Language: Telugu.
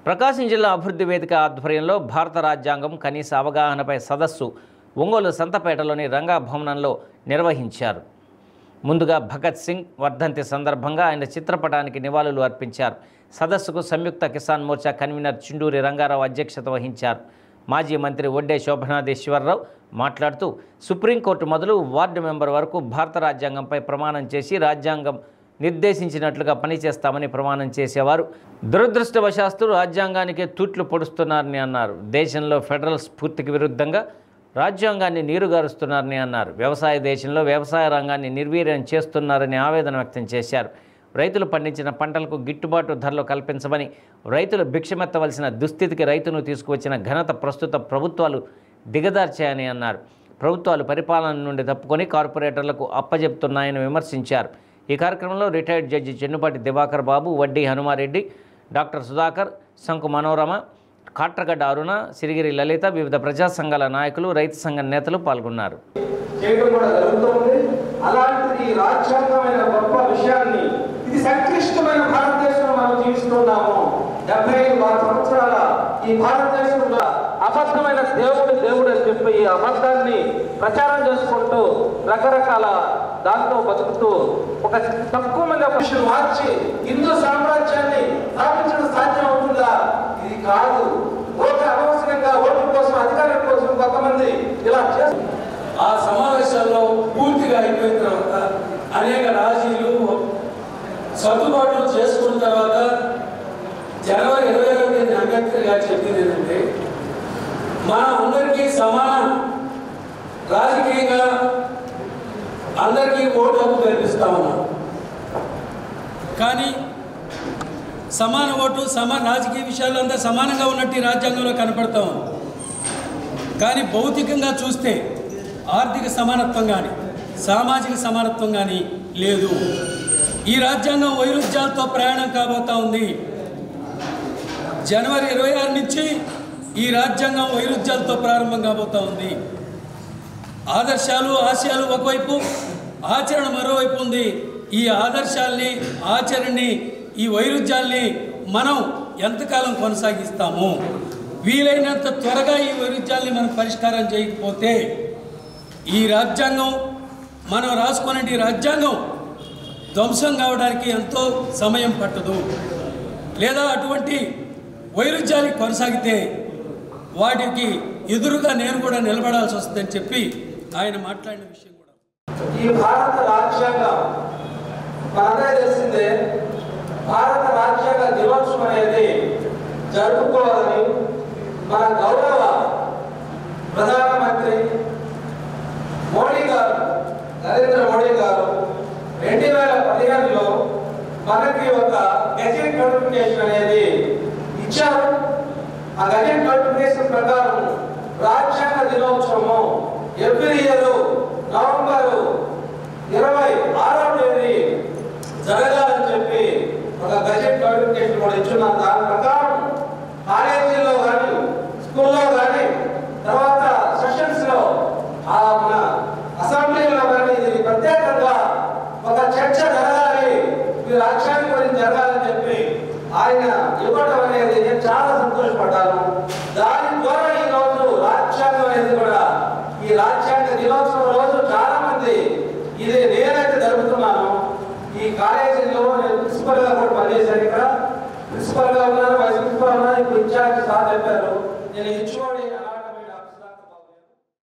ప్రకాశం జిల్లా అభివృద్ధి వేదిక ఆధ్వర్యంలో భారత రాజ్యాంగం కనీస అవగాహనపై సదస్సు ఒంగోలు సంతపేటలోని రంగా భవనంలో నిర్వహించారు. ముందుగా భగత్ సింగ్ వర్ధంతి సందర్భంగా ఆయన చిత్రపటానికి నివాళులు అర్పించారు. సదస్సుకు సంయుక్త కిసాన్ మోర్చా కన్వీనర్ చిండూరి రంగారావు అధ్యక్షత వహించారు. మాజీ మంత్రి ఒడ్డే శోభనాథేశ్వరరావు మాట్లాడుతూ సుప్రీంకోర్టు మొదలు వార్డు మెంబర్ వరకు భారత రాజ్యాంగంపై ప్రమాణం చేసి రాజ్యాంగం నిర్దేశించినట్లుగా పనిచేస్తామని ప్రమాణం చేసేవారు. దురదృష్టవశాత్తు రాజ్యాంగానికే తూట్లు పొడుస్తున్నారని అన్నారు. దేశంలో ఫెడరల్ స్ఫూర్తికి విరుద్ధంగా రాజ్యాంగాన్ని నీరుగారుస్తున్నారని అన్నారు. వ్యవసాయ దేశంలో వ్యవసాయ రంగాన్ని నిర్వీర్యం చేస్తున్నారని ఆవేదన వ్యక్తం చేశారు. రైతులు పండించిన పంటలకు గిట్టుబాటు ధరలు కల్పించమని, రైతులు భిక్షమెత్తవలసిన దుస్థితికి రైతును తీసుకువచ్చిన ఘనత ప్రస్తుత ప్రభుత్వాలు దిగదార్చాయని అన్నారు. ప్రభుత్వాలు పరిపాలన నుండి తప్పుకొని కార్పొరేటర్లకు అప్పజెప్తున్నాయని విమర్శించారు. ఈ కార్యక్రమంలో రిటైర్డ్ జడ్జి చెన్నుపాటి దివాకర్ బాబు, వడ్డీ హనుమారెడ్డి, డాక్టర్ సుధాకర్, శంకు మనోరమ, కాట్రగడ్డ అరుణ, సిరిగిరి లలిత, వివిధ ప్రజా సంఘాల నాయకులు, రైతు సంఘ నేతలు పాల్గొన్నారు. అలాంటిది రాజ్యాంగమైన గొప్ప విషయాన్ని, ఇది సంక్లిష్టమైన భారతదేశంలో మనం జీవిస్తున్నాము. 75 సంవత్సరాల ఈ భారతదేశంలో అబద్ధమైన దేవుడు అని చెప్పి ఈ అబద్ధాన్ని ప్రచారం చేసుకుంటూ రకరకాల దాంతో బతుకుతూ ఒక తక్కువ మంది పురుషులు మార్చి హిందూ సామ్రాజ్యాన్ని స్థాపించడం సాధ్యం అవుతుందా? ఇది కాదు. ఓటు అనవసరంగా ఓటు కోసం, అధికారం కోసం కొంతమంది ఇలా చేస్తారు. ఆ సమావేశాల్లో పూర్తిగా అయిపోయిన తర్వాత అనేక రాజీలు సర్దుబాట్లు చేసుకున్న తర్వాత జనవరి 21వ తేదీ అంబేద్కర్ గారు చెప్పింది ఏంటంటే, మన అందరికీ సమాన రాజకీయంగా అందరికీ ఓటు హక్కు కల్పిస్తామన్నారు. కానీ సమాన ఓటు, సమాన రాజకీయ విషయాల్లో అంతా సమానంగా ఉన్నట్టు ఈ రాజ్యాంగంలో కనపడతాం. కానీ భౌతికంగా చూస్తే ఆర్థిక సమానత్వం కానీ సామాజిక సమానత్వం కానీ లేదు. ఈ రాజ్యాంగం వైరుధ్యాలతో ప్రయాణం కాబోతా ఉంది. జనవరి 26 నుంచి ఈ రాజ్యాంగం వైరుధ్యాలతో ప్రారంభం కాబోతా ఉంది. ఆదర్శాలు, ఆశయాలు ఒకవైపు, ఆచరణ మరోవైపు ఉంది. ఈ ఆదర్శాల్ని, ఆచరణని, ఈ వైరుధ్యాల్ని మనం ఎంతకాలం కొనసాగిస్తాము? వీలైనంత త్వరగా ఈ వైరుధ్యాల్ని మనం పరిష్కారం చేయకపోతే ఈ రాజ్యాంగం, మనం రాసుకునే రాజ్యాంగం ధ్వంసం కావడానికి ఎంతో సమయం పట్టదు. లేదా అటువంటి వైరుధ్యాన్ని కొనసాగితే వాటికి ఎదురుగా నేను కూడా నిలబడాల్సి వస్తుందని చెప్పి ఆయన మాట్లాడిన విషయం కూడా. ఈ భారత రాజ్యాంగం మనందరికీ తెలిసిందే. భారత రాజ్యాంగ దినోత్సవం అనేది జరుపుకోవాలని మన గౌరవ ప్రధానమంత్రి మోడీ గారు, నరేంద్ర మోడీ గారు 2015లో మనకి ఒక గెజెట్ నోటిఫికేషన్ అనేది ఇచ్చారు. ఆ గెజెట్ నోటిఫికేషన్ ప్రకారం రాజ్యాంగ దినోత్సవము ఎవ్రీ ఇయర్ నవంబర్ 26వ తేదీ జరగాలని చెప్పి ఒక గెజెట్ నోటిఫికేషన్ కూడా ఇచ్చున్నాం. దాని ప్రకారం కాలేజీలో కానీ, స్కూల్లో కానీ, తర్వాత సెషన్స్లో, మన అసెంబ్లీలో కానీ ఇది ప్రత్యేకంగా ఒక చర్చ జరగాలి, ఈ రాజ్యాంగం గురించి జరగాలని చెప్పి ఆయన ఇవ్వడం అనేది నేను చాలా సంతోషపడ్డాను. దాని ద్వారా ఈ రోజు రాజ్యాంగం అనేది కూడా, ఈ రాజ్యాంగ దినోత్సవం రోజు చాలా మంది, ఇది నేనైతే జరుపుతున్నాను. ఈ కాలేజీలో నేను ప్రిన్సిపల్ గా కూడా పనిచేశాను. ఇక్కడ ప్రిన్సిపల్ గా ఉన్నాను, వైస్ ప్రిన్సిపల్ ఉన్నాను, ఇప్పుడు ఇన్ఛార్జ్ సార్ చెప్పారు. నేను ఇచ్చుకోండి